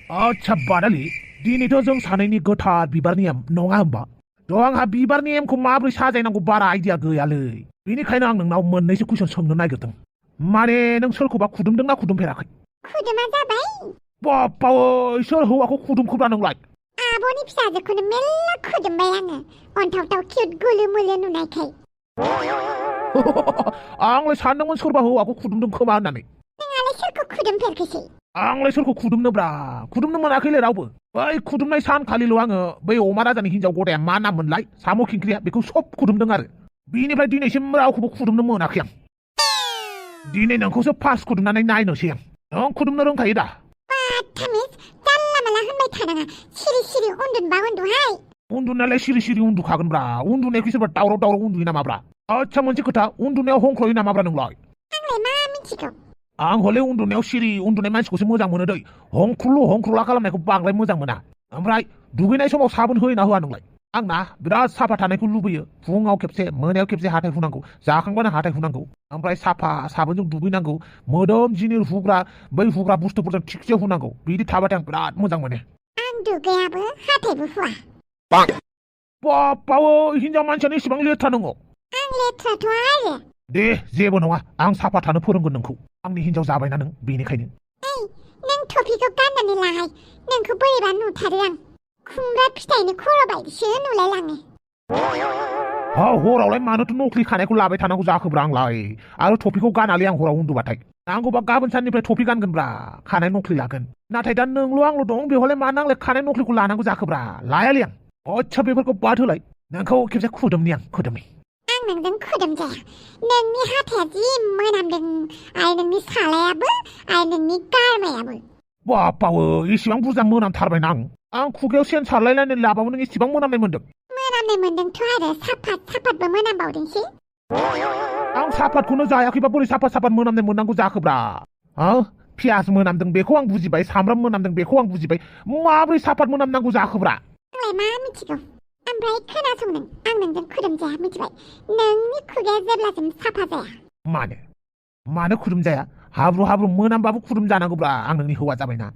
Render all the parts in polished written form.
आच्छा बादालि दिनैथ' जों सानैनि गोथार बिबारनि एम नङा होमबा थ' आंहा बिबारनि एमखौ माबोरै साजायनांगौ बारा आइडिया गैयालै बेनिखायनो आं नोंनाव मोननैसो कुइसन सोंनो नागिरदों माने नों सोरखौबा खुदुमदोंना खुदुमफेराखै खुदुमा जाबाय बाप्पा ओइ सोर हौवाखौ खुदुमखोब्रा नोंलाय आब'नि फिसाजोखौनो मेल्ला खुदुमबाय आङो अन्थावथाव किउट गुलु मुलु नुनायखाय आंलाय सानदोंमोन सोरबा हौवाखौ खुदुमदों खोमा होननानै नोंहालाय सोरखौ खुदुमफेरखोसै आंलाय सोरखौ खुदुमनोब्रा खुदुमनो मोनाखैलै रावबो बै खुदुमनाय सानखालिल' आङो बै अमा राजानि हिनजाव गदाया मा नाम मोनलाय साम' खिंख्रिया बेखौ सब खुदुमदों आरो बिनिफ्राय दिनैसिम रावखौबो खुदुमनो मोनाखै आं दिनै नोंखौसो फार्स्ट खुदुमनानै नायनोसै आं नों खुदुमनो रोंखायो दा बाथामिस जानला माला होनबाय थानाङा सिरि सिरि उन्दुनोबा उन्दुहाय उन्दुनायालाय सिरि सिरि उन्दुखागोनब्रा उन्दुनायखौ सोरबा दावराव दावराव उन्दुयो नामाब्रा आच्छा मोनसे खोथा उन्दुनायाव हंख्लयो नामाब्रा नोंलाय आंलाय मा मिथिगौ आं हले उन्दुनायाव सिरि उन्दुनाय मानसिखौसो मोजां मोनो दै हंख्रुलु हंख्रुला खालामनायखौ बांद्राय मोजां मोना ओमफ्राय दुगैनाय समाव साबोन होयोना होआ नोंलाय आंना बिराद साफा थानायखौ लुबैयो फुङाव खेबसे मोनायाव खेबसे हाथाय हुनांगौ जाखांबानो हाथाय हुनांगौ ओमफ्राय साफा साबोनजों दुगैनांगौ मोदोम जिनिर हुग्रा बै हुग्रा बुस्थुफोरजों थिगसे हुनांगौ बिदि थाबाथाय आं बिराद मोजां मोनो आं दुगैयाबो हाथायबो हुआ बाप्पा हिनजाव मानसियानो इसेबां लेथ्रा नङ आं लेथ्राथ' आरो दे जेबो नङा आं साफा थानो फोरोंगोन नोंखौ आंनि हिनजाव जाबायना नों बेनिखायनो ओइ नों टफिखौ गाननानै लाहाय नोंखौ बोरैबा नुथारो आं खुमब्रा फिथाइनि खर' बायदिसो नुलायलाङो हरावलाय मानोथ' नख्लि खानायखौ लाबाय थानांगौ जाखोब्रा आंलाय आरो टफिखौ गानालै आं हराव उन्दुबाथाय नांगौबा गाबोन साननिफ्राय टफि गानगोनब्रा खानाय नख्लि लागोन नाथाय दा नोंल' आंल' दं बेवहायलाय मानो आंलाय खानाय नख्लिखौ लानांगौ जाखोब्रा लायालै आं आच्छा बेफोरखौ बाद होलाय नोंखौ खेबसे खुदुमनि आं खुदुमनि आं नोंजों खुदुम जाया नोंनि हाथाया जि मोनामदों आरो नोंनि सालायाबो आरो नोंनि गारमायाबो बाप्पावो इसेबां बुरजा मोनामथारबायना आं खुगायाव सेन सारलायलायनो लाबाबो नों इसेबां मोनामनाय मोनदों मोनामनाय मोनदोंथ' आरो साफातबो मोनामबावदोंसै आं साफातखौनो जायाखैबा बोरै साफात मोनामनाय मोननांगौ जाखोब्रा पियास मोनामदों बेखौ आं बुजिबाय सामब्राम मोनामदों बेखौ आं बुजिबाय माबोरै साफात मोनामनांगौ जाखोब्रा आंलाय मा मिथिगौ ओमफ्राय खोनासं नों आं नोंजों खुदुम जाया मिथिबाय नोंनि खुगाया जेब्लासिम साफा जाया मानो खुदुम जाया हाब्रु मोनामबाबो खुदुम जानांगौब्रा आं नोंनि हौवा जाबायना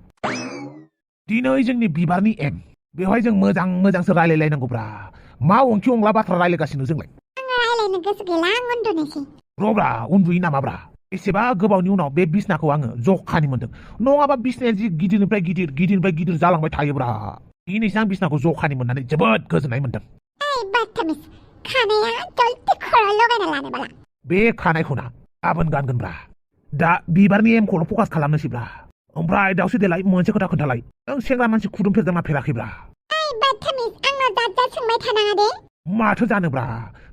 दिनै जोंनि बिबारनि एम बेवहाय जों मोजांसो रायलायलायनांगौब्रा मा ओंथि अंला बाथ्रा रायलायगासिनो जोंलाय आङो रायलायनो गोसो गैला आं उन्दुनोसै रब्रा उन्दुयो नामाब्रा एसेबा गोबावनि उनाव बे बिसनाखौ आङो जखानि मोनदों नङाबा बिसनाया जि गिदिरनिफ्राय गिदिर जालांबाय थायोब्रा दिनैसो आं बिसनाखौ जखानि मोननानै जोबोद गोजोननाय मोनदों ओइ बाथामिस खानाया जलदि खर' लगायना लानो बाला बे खानायखौना गाबोन गानगोनब्रा दा बिबारनि एमखौल' फकास खालामनोसैब्रा ओमफ्राय दावसो देलाय मोनसे खोथा खोन्थालाय नों सेंग्रा मानसि खुदुमफेरदोंना फेराखैब्रा ओइ बाथामिस आंनाव दाद सोंबाय थानाङा दे माथो जानोब्रा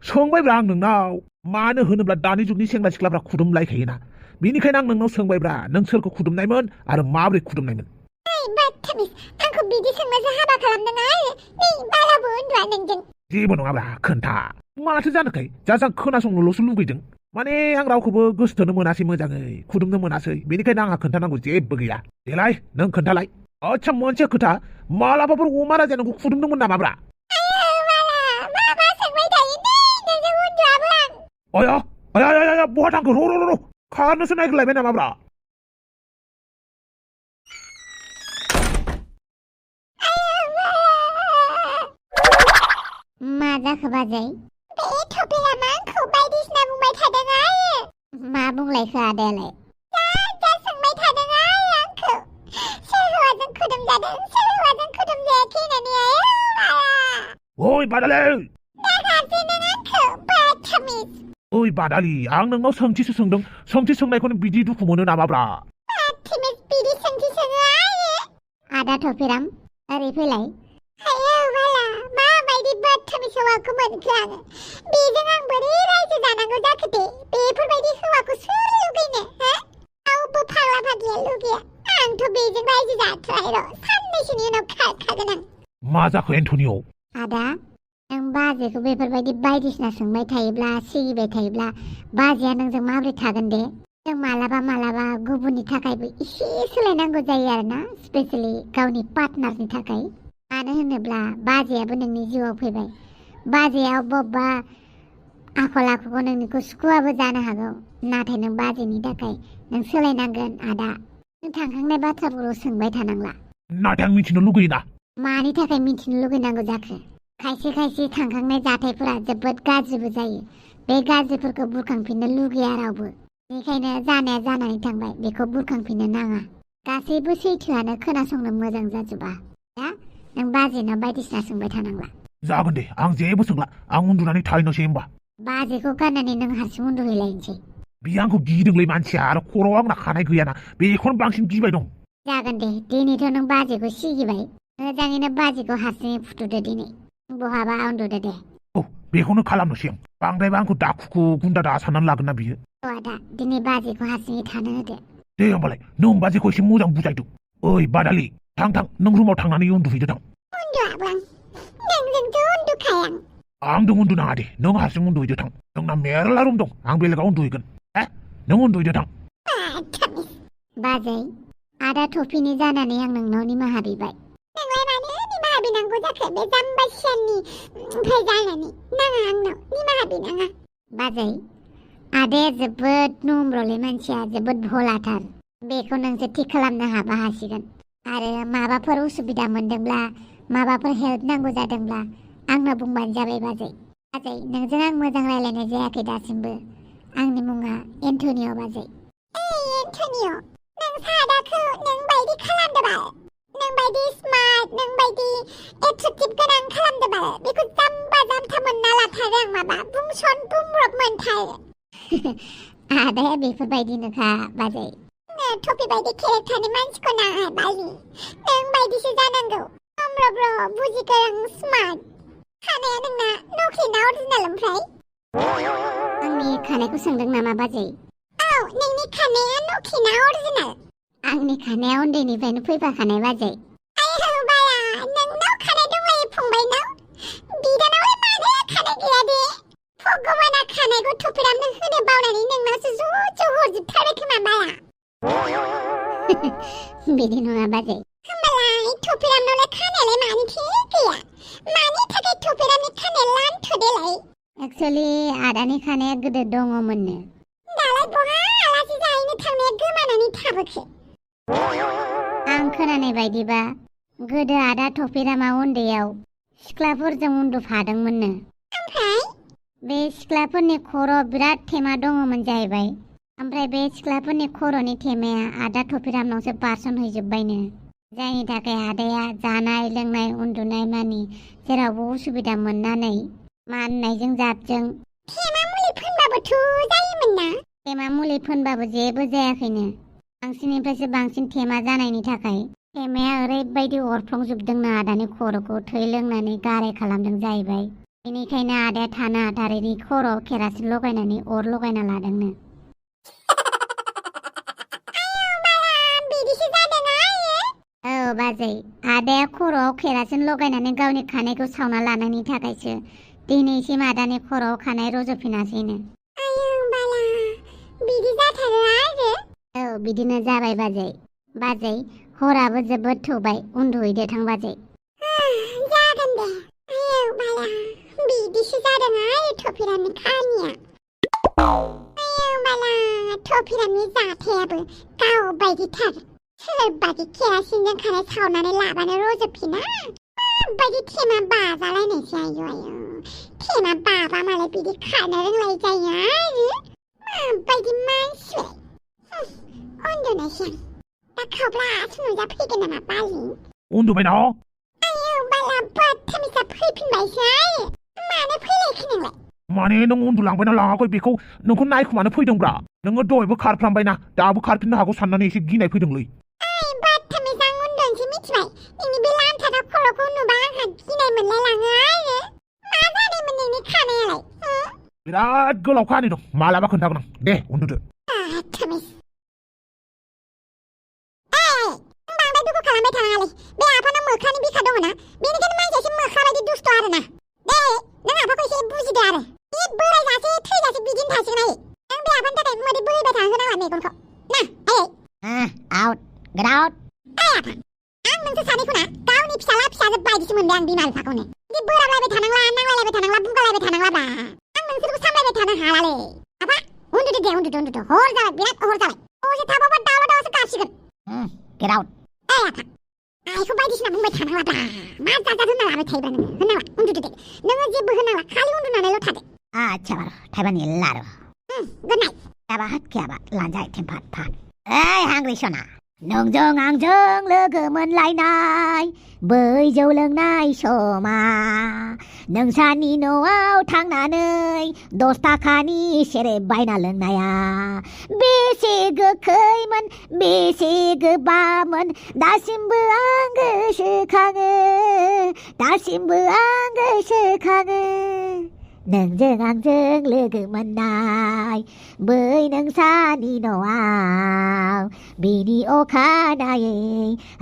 सोंबायब्रा आं नोंनाव मानो होनोब्ला दानि जुगनि सेंग्रा सिख्लाफ्रा खुदुमलायखायोना बेनिखायनो आं नोंनाव सोंबायब्रा नों सोरखौ खुदुमनायमोन आरो माबोरै खुदुमनायमोन ओइ बाथामिस आंखौ बिदि सोंनासो हाबा खालामदों आरो नै बाराबो उन्दुआ नोंजों जेबो नङाब्रा खोन्था माथो जानोखाय जाजा खोनासंनोल'सो लुगैदों माने आं रावखौबो गोसोथोनो मोनासै मोजाङै खुदुमनो मोनासै बेनिखायनो आंहा खोन्थानांगौ जेबो गैया देलाय नों खोन्थालाय आच्छा मोनसे खोथा मालाबाफोर अमा राजा नोंखौ खुदुमदोंमोन नामाब्रा आया बहा थांखो र' खारनोसो नायग्रलायबाय नामाब्रा मा जाखो बाजै बे थफिला मा आंखौ बायदिसिना बुंबाय थादों आरो मा बुंलायखो आदायालाय जा सोंबाय थादों आरो आंखौ सोर हौवाजों खुदुम जादों सोर हौवाजों खुदुम जायाखै होननानै ओइ बादालि दागासै नों आंखौ बाथामिस ओइ बादालि आं नोंनाव सोंथिसो सोंदों सोंथि सोंनायखौनो बिदि दुखु मोनो नामाब्रा बाथामिस बिदि सोंथि सोङो आदा थफिराम ओरै फैलाय आयो बाला माबायदि बाथामिस हौवाखौ मोनखो आङो बेजों आं बोरै रायजो जानांगौ जाखो दे बेफोरबायदि हौवाखौ सोर लुगैनो रावबो फाग्ला फाग्लिया लुगैया आंथ' बेजों रायजो जाथ'बाय र' साननैसोनि उनाव खारखागोन आं मा जाखो एन्टनिय आदा नों बाजैखौ बेफोरबायदि बायदिसिना सोंबाय थायोब्ला सिगिबाय थायोब्ला बाजैया नोंजों माबोरै थागोन दे जों मालाबा गुबुननि थाखायबो एसे सोलायनांगौ जायो आरोना स्पेसियेलि गावनि पार्टनारनि थाखाय मानो होनोब्ला बाजैयाबो नोंनि जिउआव फैबाय बाजैया अबेबा आखल आखुखौ नोंनिखौ सुखुवाबो जानो हागौ नाथाय नों बाजैनि थाखाय नों सोलायनांगोन आदा नों थांखांनाय बाथ्राफोरखौ सोंबाय थानांला नाथाय आं मिथिनो लुगैयोना मानि थाखाय मिथिनो लुगैनांगौ जाखो खायसे खायसे थांखांनाय जाथायफोरा जोबोद गाज्रिबो जायो बे गाज्रिफोरखौ बुरखांफिननो लुगैया रावबो बेनिखायनो जानाया जानानै थांबाय बेखौ बुरखांफिननो नाङा गासैबो सैथोआनो खोनासंनो मोजां जाजोबा दा नों बाजैनाव बायदिसिना सोंबाय थानांला जागोन दे आं जेबो सोंला आं उन्दुनानै थाहैनोसै होमबा बाजैखौ गारनानै नों हारसिं उन्दुहैलायनोसै बियो आंखौ गिदोंलै मानसिया आरो खर'आव आंना खानाय गैयाना बेखौनो बांसिन गिबाय दं जागोन दे दिनैथ' नों बाजैखौ सिगिबाय मोजाङैनो बाजैखौ हारसिङै फुथुदो दिनै बहाबा उन्दुदो दे औ बेखौनो खालामनोसै आं बांद्रायबा आंखौ दाखुखु गुन्दा दा साननानै लागोन ना बियो आदा दिनै बाजैखौ हारसिङै थानो होदो दे होमबालाय नों बाजैखौ एसे मोजां बुजायदो ओइ बादालि थां नों रुमाव थांनानै उन्दुहैदो थां उन्दुआबो आं नोंजोंथ' उन्दुखाया आंजों उन्दुनाङा दे नों हारसिं उन्दुहैदो थां नोंना मेरला रुम दं आं बेलेगाव उन्दुहैगोन नों उन्दुहैदो थां बाजै आदा थफिनि जानानै आं नोंनाव निमाहा बिबाय नोंलाय मानो निमाहा बिनांगौ जाखो बे जाम्बा सियाननि ओमफ्राय जानानै नाङा आंनाव निमाहा बिनाङा बाजै आदाया जोबोद नम्रलै मानसिया जोबोद भलाथार बेखौ नोंसो थिग खालामनो हाबा हासिगोन आरो माबाफोर उसुबिदा मोनदोंब्ला माबाफोर हेल्प नांगौ जादोंब्ला आंनो बुंबानो जाबाय बाजै नोंजों आं मोजां रायलायनाय जायाखै दासिमबो आंनि मुङा एन्टनिअ बाजै एन्टनिअ नों सादाखौ नों बायदि खालामदोबाल नों बायदि स्मार्ट नों बायदि एट्रेक्टिभ गोनां खालामदोबाल बेखौ जाम्बा जाम्था मोनना लाथारो आं माबा बुंसन बुंब्रब मोनथारो आदाया बेफोरबायदिनोखा बाजै टपि बायदि केरेक्टारनि मानसिखौ नाङा बाजै नों बायदिसो जानांगौ नम्रब्र बुजिगोरों स्मार्ट खानाया नोंना नख्लि ना अरिजिनेल ओमफ्राय आंनि खानायखौ सोंदों नामा बाजै औ नोंनि खानाया नख्लि ना अरिजिनेल आंनि खानाया उन्दैनिफ्रायनो फैफाखानाय बाजै आयौ बाला नोंनाव खानाय दंलायो फंबायनाव बिदानावलाय मानो खानाय गैया दे भगबाना खानायखौ थफिरामनो होनो बावनानै नोंनावसो ज' हरजोबथारबाय खोमा बाला बिदि नङा बाजै होमबालाय थफिरामनावलाय खानायालाय मानोथो गैया मानि थाखाय थफिरामनि खानाया लानथ'देलाय एक्चुअली आदानि खानाया गोदो दङमोननो दालाय बहा आलासि जाहैनो थांनाया गोमानानै थाबोखो आं खोनानाय बायदिबा गोदो आदा थफिरामा उन्दैयाव सिख्लाफोरजों उन्दुफादोंमोननो ओमफ्राय बे सिख्लाफोरनि खर' बिराद थेमा दङमोन जाहैबाय ओमफ्राय बे सिख्लाफोरनि खर'नि थेमाया आदा थफिरामनावसो बारसनहैजोब्बायनो जायनि थाखाय आदाया जानाय लोंनाय उन्दुनाय मानि जेरावबो उसुबिदा मोननानै माननायजों जाबजों थेमा मुलि फोनबाबोथ' जायोमोन ना थेमा मुलि फोनबाबो जेबो जायाखैनो बांसिननिफ्रायसो बांसिन थेमा जानायनि थाखाय थेमाया ओरैबायदि अरफ्लंजोबदोंनो आदानि खर'खौ थै लोंनानै गाराय खालामदों जाहैबाय बेनिखायनो आदाया थानो हाथारैनि खर'आव केरासिन लगायनानै अर लगायना लादोंनो औ बाजै आदाया खर'आव केरासिन लगायनानै गावनि खानायखौ सावना लानायनि थाखायसो दिनैसिम आदानि खर'आव खानाय रज'फिनासैनो बिदि जाथारो आरो औ बिदिनो जाबाय बाजै हराबो जोबोद थौबाय उन्दुहैदो थां बाजै जागोन दे आयौ बाला बिदिसो जादों आरो थफिरामनि खानिया आयौ बाला थफिरामनि जाथायाबो गाव बायदिथार सोरबादि केरासिनजों खानाय सावनानै लाबानो रज'फिना माबायदि थेमा बाजालायनायसै आयौ थेमा बाबा मालाय बिदि खानो रोंलाय जायो आरो माबायदि मानसि उन्दुनोसै आं दा खावब्ला नुजाफैगोन नामा बाजै उन्दुबाय ना आयौ बाला बाथामिसा फैफिनबायसो आरो मानो फैलायखो नोंलाय माने नों उन्दुलांबायना लाङाखै बेखौ नोंखौ नायखुमानो फैदोंब्रा नोङो दहायबो खारफ्रामबायना दाबो खारफिननो हागौ साननानै एसे गिनाय फैदोंलै बाथामिसा आं उन्दुनोसै मिथिबाय नोंनि बे लान्थाथा खर'खौ नुबा आंहा गिनाय मोनलायलाङो आरो मा जानायमोन नोंनि खानायालाय बिराद गोलाव खाहानि दं मालाबा खोन्थागोन आं दे उन्दुदो बांद्राय दुखु खालामबाय थानाङालै बे आफानाव मोख्रानि बिखा दङना बेनिखायनो मानसिया एसे मोख्रा बायदि दुस्थ' आरोना दे नों आफाखौ एसे बुजिदो आरो बे बोरायजासे थैजासे बिदिनो थासिगोन आयै नों बे आफानि थाखाय मोदै बोहैबाय थाहोनांला मेगनखौ ना आयै आउट गेट आउट आय आफा आं नोंसोर सानैखौ ना गावनि फिसाजो बायदिसो मोनबाय आं बिमा बिफाखौनो बिदि बोराबलायबाय थानांला नांलायलायबाय थानांला बुंगालायबाय थानांलाब्रा आं नोंसोरखौ सामलायबाय थानो हालालै आफा उन्दुदो दे उन्दुदो हर जाबाय बिराद हर जाबाय दसे थाबावबा दावराव दावरावसो गाबसिगोन गेट आउट आय आफा 아이고 바이디시나 बुंबाय थानाङाब्रा मा जाजाद होनना लाबाय थायोब्रा नोङो होननाङा उन्दुदो दे नोङो जेबो होनाङा खालि उन्दुनानैल' थादो आच्छा बार थाइबानि लारु गुड नाइट याबाहात खियाबा लानजाय थेमफात फात ओइ हांग्रि सना नोंजों आंजों लोगो मोनलायनाय बै जौ लोंनाय समा नोंसानि न'आव थांनानै 10 थाखानि सेरेब बायना लोंनाया बेसे गोखैमोन बेसे गोबाबमोन दासिमबो आं गोसोखाङो दासिमबो आं गोसोखाङो नोंजों आंजों लोगो मोननाय बै नोंसानि न'आव बिनि अखानायै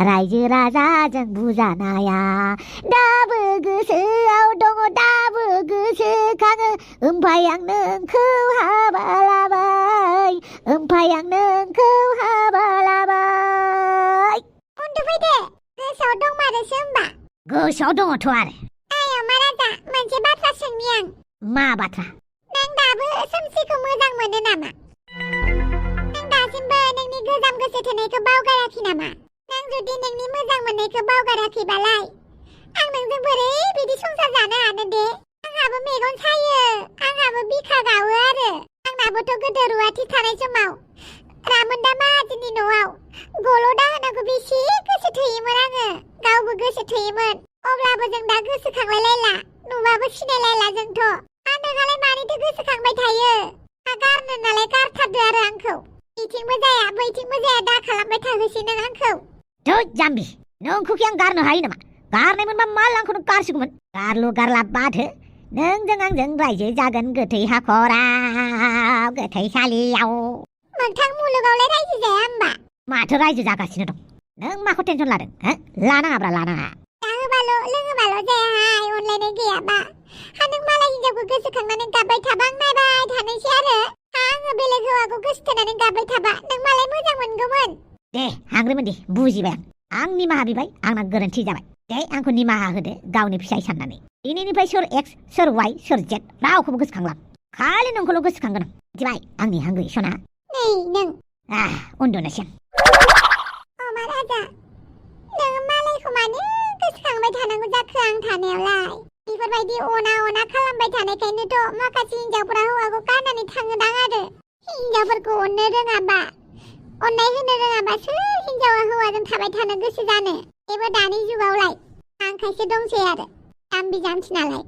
रायजो राजाजों बुजानाया दाबो गोसोआव दङ दाबो गोसोखाङो ओमफाय आं नोंखौ हाबा लाबाय ओमफाय आं नोंखौ हाबा लाबाय उन्दुफैदो गोसोआव दंमारोसो होमबा गोसोआव दङथ' आरो आय अमा राजा मोनसे बाथ्रा सोंनि आं मा बाथ्रा नों दाबो सोमसिखौ मोजां मोनो नामा नों दासिमबो नोंनि गोजाम गोसो थोनायखौ बावगाराखै नामा नों जुदि नोंनि मोजां मोननायखौ बावगाराखैबालाय आं नोंजों बोरै बिदि संसार जानो हानो दे आंहाबो मेगन सायो आंहाबो बिखा गावो आरो आंनाबोथ' गोदो रुवाथि थानाय समाव रामोनदा माहाजोननि न'आव गल'दा होनांगौ बेसे गोसो थोयोमोन आङो गावबो गोसो थोयोमोन अब्लाबो जों दा गोसोखांलायलायला नुबाबो सिनायलायला जोंथ' नोंहालाय मानिथो गोसोखांबाय थायो गारनो नालाय गारथारदो आरो आंखौ बिथिंबो जाया बैथिंबो जाया दा खालामबाय थाहोसै नों आंखौ थै जाम्बि नोंखौखि आं गारनो हायो नामा गारनाय मोनबा माल आंखौनो गारसिगौमोन गारलु गारला बाथो नोंजों आंजों रायजो जागोन गोथै हाखराव गोथैसालियाव मोगथां मुलुगावलाय रायजो जाया होमबा माथो रायजो जागासिनो दं नों माखौ टेनसन लादों हो लानाङाब्रा लानाङा जाहोबाल' लोङोबाल' जायाहाय अनलायनाय गैयाबा नों मालाय हिनजावखौ गोसोखांनानै गाबबाय थाबा आं नायबाय थानोसै आरो आङो बेलेग हौवाखौ गोसोथोनानै गाबबाय थाबा नों मालाय मोजां मोनगौमोन दे हांग्रिमोनदि बुजिबाय आं निमाहा बिबाय आंना गोरोन्थि जाबाय दे आंखौ निमाहा होदो गावनि फिसाय साननानै दिनैनिफ्राय सोर एक्स सोर वाइ सोर जेड रावखौबो गोसोखांला खालि नोंखौल' गोसोखांगोन आं मिथिबाय आंनि हांग्रि सना नै नों उन्दुनोसै अमा राजा नोङो मालायखौ मानो गोसोखांबाय थानांगौ जाखो आं थानायावलाय बेफोरबायदि अना अना खालामबाय थानायखायनोथ' माखासे हिनजावफोरा हौवाखौ गारनानै थाङोदां आरो हिनजावफोरखौ अननो रोङाबा अननाय होनो रोङाबा सोर हिनजावा हौवाजों थाबाय थानो गोसो जानो बेबो दानि जुगावलाय आं खायसे दंसै आरो जाम्बि जाम्थि नालाय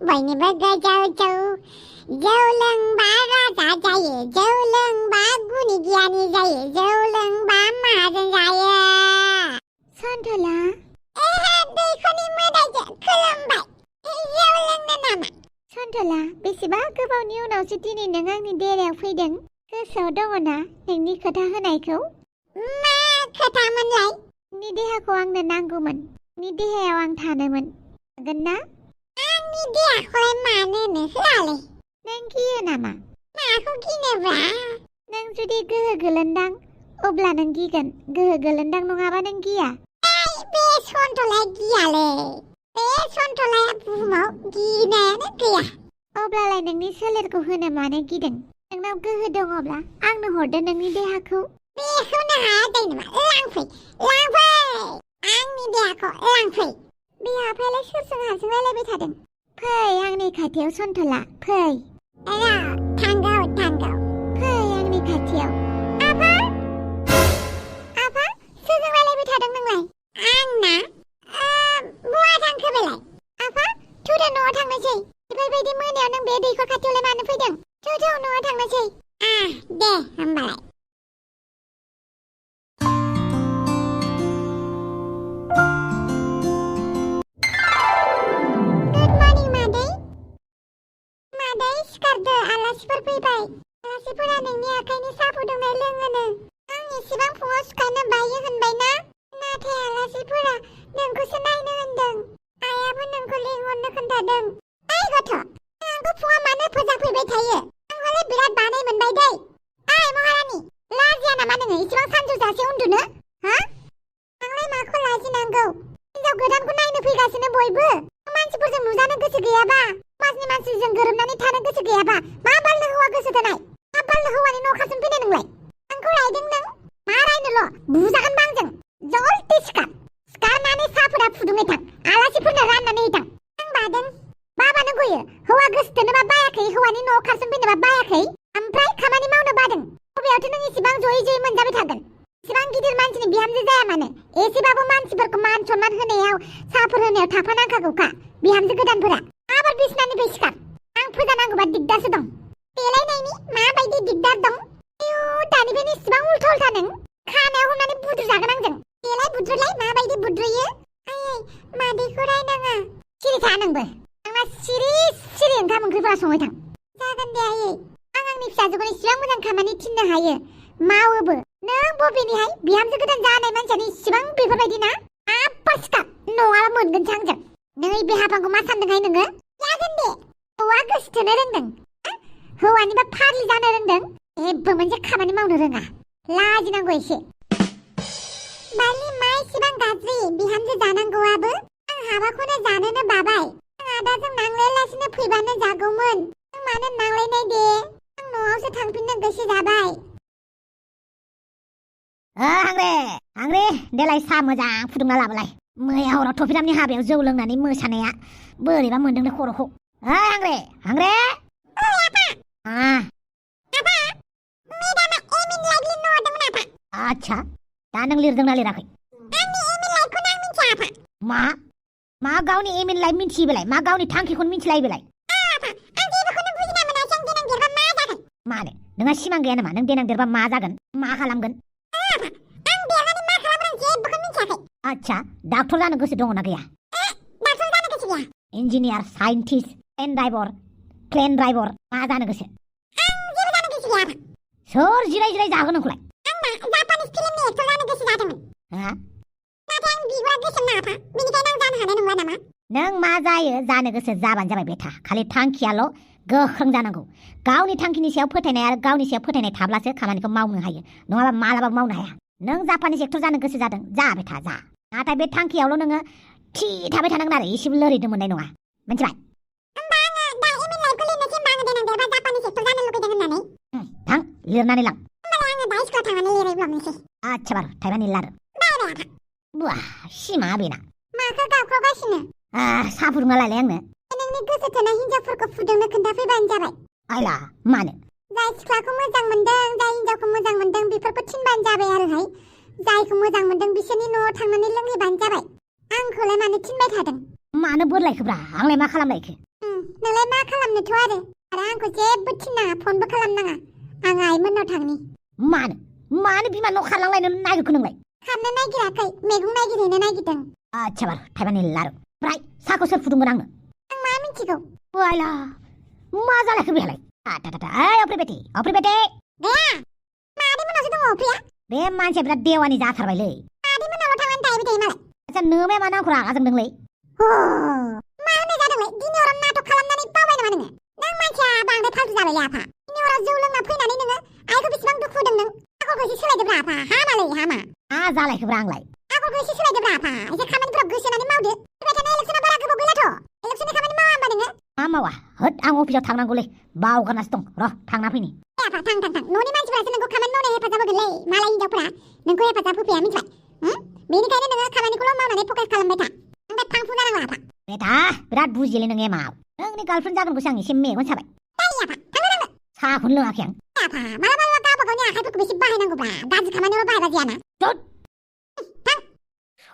बयनिबो गोजौ जौ जौ लोंबा राजा जायो जौ लोंबा गुनि गियानि जायो जौ लोंबा माहाजोन जायो सन्थला दैखरनि मोदायजों खुलुमबाय जौ लोंनो नामा सन्थला बेसेबा गोबावनि उनावसो दिनै नों आंनि देरायाव फैदों गोसोआव दङना नोंनि खोथा होनायखौ मा खोथामोनलाय नोंनि देहाखौ आंनो नांगौमोन नोंनि देहायाव आं थानोमोन हागोन ना आंनि देहाखौलाय मानोनो होआलै नों गियो नामा माखौ गिनोब्रा नों जुदि गोहो गोलोन्दां अब्ला नों गिगोन गोहो गोलोन्दां नङाबा नों गिया बे सन्थलाया गियालै बे सन्थलाया बुहुमाव गिनायानो गैया अब्लालाय नोंनि सोलेरखौ होनो मानो गिदों नोंनाव गोहो दङब्ला आंनो हरदो नोंनि देहाखौ बेखौनो हाया दै नामा लांफै आंनि देहाखौ लांफै बिहाफायालाय सोरजों हारसिं रायलायबाय थादों फै आंनि खाथियाव सन्थला फै थांगौ फै आंनि खाथियाव आफा सोरजों रायलायबाय थादों नोंलाय आंना बहा थांखो बेलाय आफा थौदो न'आव थांनोसै बेफोरबायदि मोनायाव नों बे दैखर खाथियावलाय मानो फैदों थौ न'आव थांनोसै दे होमबालाय सिखारदो आलासिफोर फैबाय आलासिफोरा नोंनि आखाइनि साहा फुदुंनाय लोङोनो आं एसेबां फुङाव सिखारनो बायो होनबायना नाथाय आलासिफोरा नोंखौसो नायनो होनदों आइयाबो नोंखौ लिंहरनो खोन्थादों ओइ गथ' आंखौ फुङाव मानो फोजाफैबाय थायो आंहालाय बिराद बानाय मोनबाय दै ओइ महारानि लाजिया नामा नोङो एसेबां सानजौजासे उन्दुनो आंलाय माखौ लाजिनांगौ हिनजाव गोदानखौ नायनो फैगासिनो बयबो मानसिफोरजों नुजानो गोसो गैयाबा समाजनि मानसिजों गोरोबनानै थानो गोसो गैयाबा मा बालनो हौवा गोसो थोनाय मा बालनो हौवानि न' खाथियाव फैनाय नोंलाय आंखौ बिहामजो जाया मानो एसेबाबो मानसिफोरखौ मान सनमान होनायाव साहाफोर होनायाव थाफानांखागौखा बिहामजो गोदानफोरा आबार बिसनानिफ्राय सिखार आं फोजानांगौबा दिगदारसो दं देलायनायनि माबायदि दिगदार दं आयु दानिफ्रायनो इसिबां उल्था उल्था नों खानायाव हमनानै बुद्रु जागोन आंजों देलाय बुद्रुलाय माबायदि बुद्रुयो आयै मादैखौ रायनाङा सिरि था नोंबो आंना सिरि सिरि ओंखाम ओंख्रिफोरा संबाय थां जागोन दे आयै आं आंनि फिसाजोखौनो इसिबां मोजां खामानि थिननो हायो मावोबो नों बबेनिहाय बिहामजो गोदान जानाय मानसियानो इसिबां बेफोरबायदि ना आब्बा सिखार नङाबा मोनगोनसो आंजों नों बे हाफांखौ मा सानदोंहाय नोङो जागोन दे हौवा गोसोथोनो रोंदों हौवानिबा फाग्लि जानो रोंदों जेबो मोनसे खामानि मावनो रोङा लाजिनांगौ एसे बालि मा इसेबां गाज्रि बिहामजो जानांगौआबो आं हाबाखौनो जानोनो बाबाय आं आदाजों नांलायालासिनो फैबानो जागौमोन नों मानो नांलायनाय दे आं न'आवसो थांफिननो गोसो जाबाय हांग्रे देलाय सा मोजां फुदुंना लाबोलाय मैया हराव थफिरामनि हाबायाव जौ लोंनानै मोसानाया बोरैबा मोनदोंनो खर'खौ हांग्रे आच्छा दा नों लिरदोंना लिराखै मा गावनि एम इन लाइफ मिन्थियो बेलाय मा गावनि थांखिखौनो मिन्थिलायो बेलाय मानो नोंहा सिमां गैया नामा नों देनां देरबा मा जागोन मा खालामगोन आच्छा डाक्टर जानो गोसो दङना गैया इन्जिनियार साइन्टिस्ट प्लेन ड्राइभार मा जानो गोसो सोर जिराय जिराय जागोन नोंखौलाय नों मा जायो जानो गोसो जाबानो जाबाय बेथा खालि थांखियाल' गोख्रों जानांगौ गावनि थांखिनि सायाव फोथायनाय आरो गावनि सायाव फोथायनाय थाब्लासो खामानिखौ मावनो हायो नङाबा मालाबाबो मावनो हाया नों जापानिस एक्टर जानो गोसो जादों जा बेथा जा नाथाय बे थांखियावल' नोङो थि थाबाय थानांगोन आरो एसेबो लोरैनो मोननाय नङा मिथिबाय थां लिरनानै लां आच्छा बार थाइबानि लार बुआ सिमा बेना माखौ गावख्रावगासिनो साहा फुदुंना लायलाय आंनो नोंनि गोसो थोनाय हिनजावफोरखौ फुदुंनो खोन्थाफैबानो जाबाय आयला मानो जाय सिख्लाखौ मोजां मोनदों जाय हिनजावखौ मोजां मोनदों बेफोरखौ थिनबानो जाबाय आरोहाय जायखौ मोजां मोनदों बिसोरनि न'आव थांनानै लोंहैबानो जाबाय आंखौलाय मानो थिनबाय थादों मानो बोरलायखोब्रा आंलाय मा खालामलायखो नोंलाय मा खालामनोथ' आरो आंखौ जेबो थिननाङा फनबो खालामनाङा आं आइमोननाव थांनि मानो बिमा न' खारलांलायनो नागिरखो नोंलाय खारनो नागिराखै मैगं नागिरहैनो नागिरदों आच्छा बार थाइबानि लारु ओमफ्राय साहाखौ सोर फुदुंगोन आंनो आं मा मिथिगौ आयला मा जालायखो बेहालाय अफ्रि बेटे गैया मादै मोनावसो दङ अफ्रिया बे मानसिया बिराद देवानि जाथारबायलै मादै मोनावल' थांनानै थाहैबाय थायो मालाय आच्छा नोमाया मानो आंखौ रागा जोंदोंलै मा होननाय जादोंलै दिनै हराव नाटक खालामनानै बावबाय नामा नोङो नों मानसिया बांद्राय फाल्थु जाबायलै आफा दिनै हराव जौ लोंना फैनानै नोङो आइखौ बेसेबां दुखु होदों नों आगरखौ एसे सोलायदोब्रा आफा हामालै हामा जालायखोब्रा आंलाय आगरखौ एसे सोलायदोब्रा आफा एसे खामानिफोराव गोसो होनानै मावदो फैबाय थानाय इलेक्सना बारा गोबाव गैलाथ' इलेक्सननि खामानि मावा होमबा नोङो मा मावा होद आं अफिसाव थांनांगौलै बावगारनासो दं र' थांना फैनि आफा थां न'नि मानसिफोरासो नोंखौ खामानि मावनाय हेफाजाब होगोनलै मालाय हिनजावफोरा नोंखौ हेफाजाब होफैया मिथिबाय बेनिखायनो नोङो खामानिखौल' मावनानै फकास खालामबाय था ओमफ्राय फांफु जानांगौ आफा बेटा बिराद बुजियोलै नों एमाव नोंनि गार्लफ्रेन्ड जागोनखौसो आं एसे मेगन साबाय जायो आफा थांनो नांगौ साहाखौनो लोङाखै आं आफा मालाबा गावबा गावनि आखाइफोरखौ एसे बाहायनांगौब्रा गाज्रि खामानियाव बाहायबा जायाना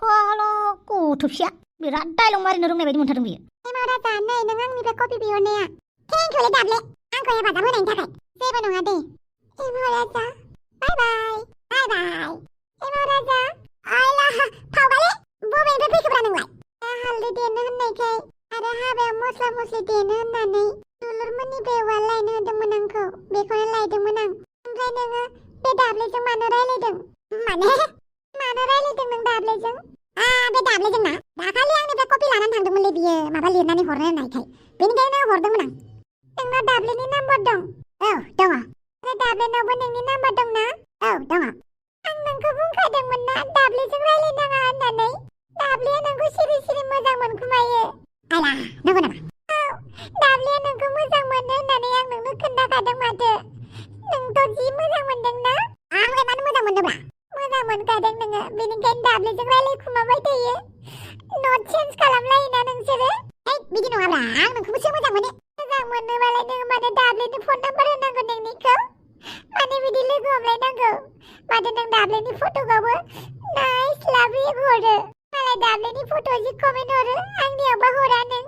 साला गथ' फिसा बिराद डायलग मारिनो रोंनाय बायदि मोनथारदों बियो एमाव राजा नै नों आंनिफ्राय कफि बिहरनाया थेंकिउलै दाब्ले आंखौ हेफाजाब होनायनि थाखाय जेबो नङा दे एमाव राजा बाय एमाव राजा आयला फावगाले बबेनिफ्राय फैखोब्रा नोंलाय हालदै देनो होननायखाय आरो हाबायाव मस्ला मस्लि देनो होननानै दुलुरमोननि बेवाल लायनो होदोंमोन आंखौ बेखौनो लायदोंमोन आं ओमफ्राय नोङो बे दाब्लेजों मानो रायलायदों मानो रायलायदों नों दाब्लेजों बे दाब्लेजों ना दाखालि आंनिफ्राय कपि लानानै थांदोंमोनलै बियो माबा लिरनानै हरनो होननायखाय बेनिखायनो हरदोंमोन आं नोंनाव दाब्लेनि नाम्बार दं औ दङ आरो दाब्लेनावबो नोंनि नाम्बार दं ना औ दङ आं नोंखौ बुंखादोंमोन ना दाब्लेजों रायलायनाङा होननानै दाब्लेया नोंखौ सिरि सिरि मोजां मोनखुमायो आयला नंगौ नामा औ दाब्लेया नोंखौ मोजां मोनो होननानै आं नोंनो खोन्थाखादों माथो नोंथ' जि मोजां मोनदों ना आंलाय मानो मोजां मोनदोंब्रा मोजां मोनखादों नोङो बेनिखायनो दाब्लेजों रायलायखुमाबाय थायो नट चेन्ज खालामलायोना नोंसोरो बिदि नङाब्रा आं नोंखौबोसो मोजां मोनोबालाय नोङो मानो दाब्लेनि फन नाम्बार होनांगौ नोंनिखौ मानो बिदि लोगो हमलायनांगौ माथो नों दाब्लेनि फट'खौबो ना फट'जि कमेन्ट हरो आंनियावबा हरा नों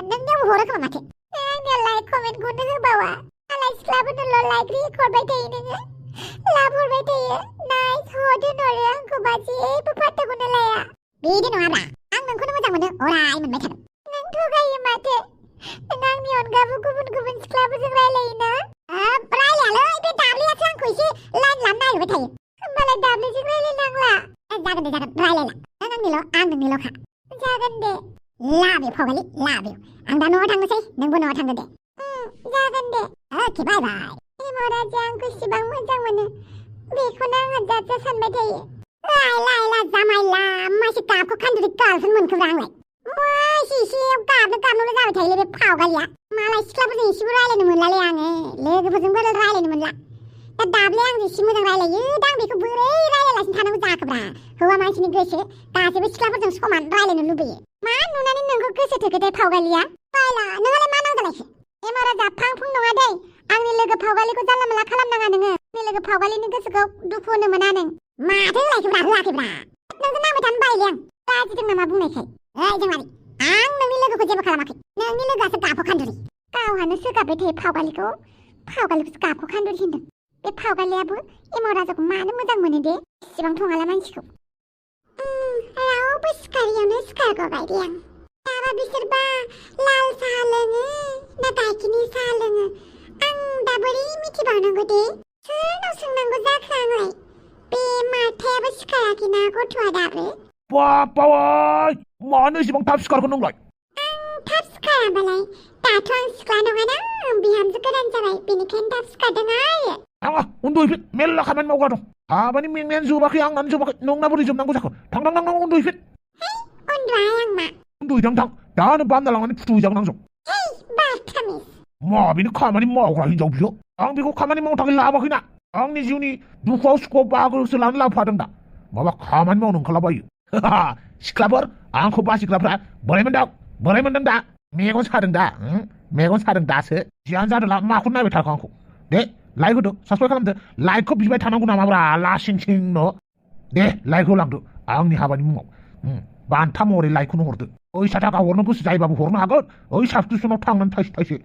नोंनियाव हरो खोमा माथो आंनियाव लाइक कमेन्टखौनो होबावा आलाय सिख्लाफोरनोल' लाइक रिएक्ट हरबाय थायो नोङो लाभ हरबाय थायो नाइस हरदोनहरो आंखौबा जेबो फात्ताखौनो लाया बिदि नङाब्रा आं नोंखौनो मोजां मोनो अराय मोनबाय थागोन नों थगायो माथो नों आंनि अनगाबो गुबुन गुबुन सिख्लाफोरजों रायलायोना रायलायालै बे दाब्लियासो आंखौ एसे लाइन लानो नागिरबाय थायो होमबालाय दाब्लिजों रायलायनांला जागोन दे जागोन रायलायला नों आंनिल' आं नोंनिल'खा जागोन दे लाभ इउ फगालि लाभ इउ आं दा न'आव थांनोसै नोंबो न'आव थांदो दे जागोन दे अके बाय बाय एमराजि आंखौ इसिबां मोजां मोनो बेखौनो आङो जाजा सानबाय थायो लायला जामायला मासे गाबखौ खान्दिरि गालफोर मोनखोब्रा आंलाय मासे एसेयाव गाबनोल' जाबाय थायोलै बे फावगालिया मालाय सिख्लाफोरजों एसेबो रायलायनो मोनलालै आङो लोगोफोरजोंबो रायलायनो मोनला दा दाब्ले आंजों एसे मोजां रायलायो दा आं बेखौ बोरै रायलायालासिनो थानांगौ जाखोब्रा हौवा मानसिनि गोसो गासैबो सिख्लाफोरजों समान रायलायनो लुबैयो मा नुनानै नोंखौ गोसो थोखो फावगालिया बायला नोंहालाय मा नांजालायखो एमाराजा फां फुं नङा दै आंनि लोगो फावगालिखौ जानला मोनला खालामनाङा नोङो आंनि लोगो फावगालिनि गोसोखौ दुखु होनो मोना नों माथो होलायखोब्रा होआखैब्रा नोंजों नांबाय थानो बायोलै आं गाज्रिदों नामा बुंनायखाय ओइ जोंमारि आं नोंनि लोगोखौ जेबो खालामाखै नोंनि लोगोआसो गाबखौ खान्दुरि गावहानो सोगाबबाय थायो फावगालिखौसो गाबखौ खान्दुरि होनदों बे फावगालियाबो एमाराजाखौ मानो मोजां मोनो दे इसिबां थङाला मानसिखौ रावबो सिखारियावनो सिखारगबाय दे आं दाबा बिसोरबा लाल साहा लोङो ना गाइखेरनि साहा लोङो आं दा बोरै मिथिबावनांगौ दे सोरनाव सोंनांगौ जाखो आंलाय बे माथायाबो सिखाराखैना गथ'आ दाबो बाबाय मानो एसेबां थाब सिखारखो नोंलाय आं थाब सिखाराबालाय दाथ' आं सिख्ला नङाना बिहामजो गोदान जाबाय बेनिखायनो थाब सिखारदों आरो आङा उन्दुहैफिन मेरला खामानि मावग्रा दं हाबानि मेंनायानो जोबाखै आंनानो जोबाखै नोंना बोरै जोबनांगौ जाखो थां उन्दुहैफिन उन्दुआ आं मा उन्दुहैथां थां दानो बान्दा लांनानै फुथुहैजागोन आंजों बाथामिस मा बेनो खामानि मावग्रा हिनजाव बियो आं बेखौ खामानि मावनो थाखाय लाबोआखैना आंनि जिउनि दुखुआव सुखुआव बाहागोसो लानो लाबोफादों दा माबा खामानि मावनो ओंखारलाबायो सिख्लाफोर आंखौ बासिग्राफ्रा बोराय मोनदों दा मेगन सादों दासो जियानो जादोंला माखौ नायबाय थाखो आंखौ दे लाइक होदो साबसक्राइब खालामदो लाइकखौ बिबाय थानांगौ नामाब्रा लासिं सिंनो दे लाइक होलांदो आंनि हाबानि मुङाव बान्था महरै लाइकखौनो हरदो फैसा थाखा हरनो गोसो जायोबाबो हरनो हागोन ओइ साबसक्रिपसनाव थांनानै थाइसे